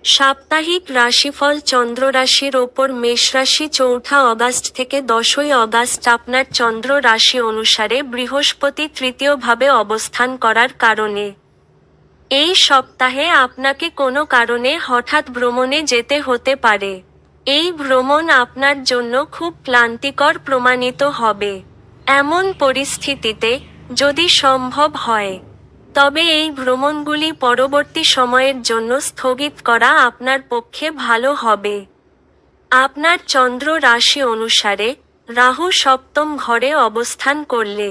সাপ্তাহিক রাশিফল চন্দ্র রাশির ওপর মেষ রাশি ৪ অগাস্ট থেকে ১০ অগাস্ট আপনার চন্দ্র রাশি অনুসারে বৃহস্পতি তৃতীয়ভাবে অবস্থান করার কারণে এই সপ্তাহে আপনাকে কোনো কারণে হঠাৎ ভ্রমণে যেতে হতে পারে। এই ভ্রমণ আপনার জন্য খুব ক্লান্তিকর প্রমাণিত হবে। এমন পরিস্থিতিতে, যদি সম্ভব হয়, তবে এই ভ্রমণগুলি পরবর্তী সময়ের জন্য স্থগিত করা আপনার পক্ষে ভালো হবে। আপনার চন্দ্র রাশি অনুসারে রাহু সপ্তম ঘরে অবস্থান করলে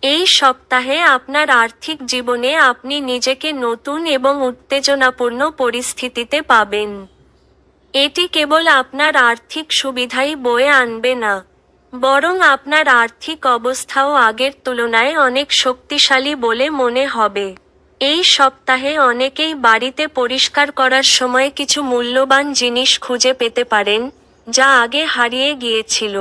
এই সপ্তাহে আপনার আর্থিক জীবনে আপনি নিজেকে নতুন এবং উত্তেজনাপূর্ণ পরিস্থিতিতে পাবেন। এটি কেবল আপনার আর্থিক সুবিধাই বয়ে আনবে না, বরং আপনার আর্থিক অবস্থাও আগের তুলনায় অনেক শক্তিশালী বলে মনে হবে। এই সপ্তাহে অনেকেই বাড়িতে পরিষ্কার করার সময় কিছু মূল্যবান জিনিস খুঁজে পেতে পারেন, যা আগে হারিয়ে গিয়েছিল।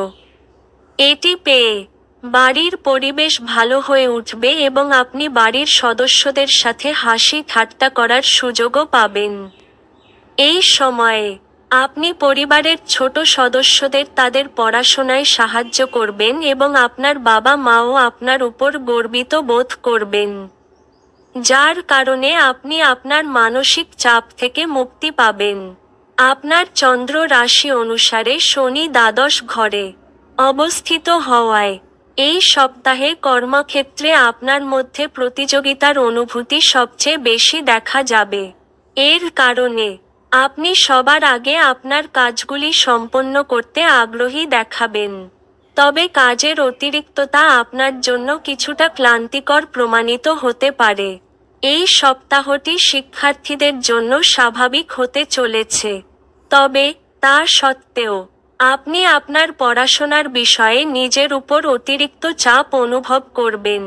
এটি পেয়ে বাড়ির পরিবেশ ভালো হয়ে উঠবে এবং আপনি বাড়ির সদস্যদের সাথে হাসি ঠাট্টা করার সুযোগও পাবেন। এই সময়ে আপনি পরিবারের ছোট সদস্যদের তাদের পড়াশোনায় সাহায্য করবেন এবং আপনার বাবা মাও আপনার উপর গর্বিত বোধ করবেন, যার কারণে আপনি আপনার মানসিক চাপ থেকে মুক্তি পাবেন। আপনার চন্দ্র রাশি অনুসারে শনি দ্বাদশ ঘরে অবস্থিত হওয়ায় এই সপ্তাহে কর্মক্ষেত্রে আপনার মধ্যে প্রতিযোগিতার অনুভূতি সবচেয়ে বেশি দেখা যাবে। এর কারণে আপনি সবার আগে আপনার কাজগুলি সম্পন্ন করতে আগ্রহী দেখাবেন। তবে কাজের অতিরিক্ততা আপনার জন্য কিছুটা ক্লান্তিকর প্রমাণিত হতে পারে। এই সপ্তাহটি শিক্ষার্থীদের জন্য স্বাভাবিক হতে চলেছে, তবে তা সত্ত্বেও আপনি আপনার পড়াশোনার বিষয়ে নিজের উপর অতিরিক্ত চাপ অনুভব করবেন।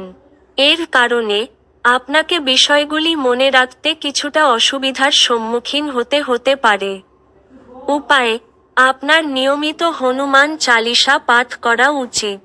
এর কারণে আপনাকে বিষয়গুলি মনে রাখতে কিছুটা অসুবিধার সম্মুখীন হতে পারে। উপায়: আপনার নিয়মিত হনুমান চালিসা পাঠ করা উচিত।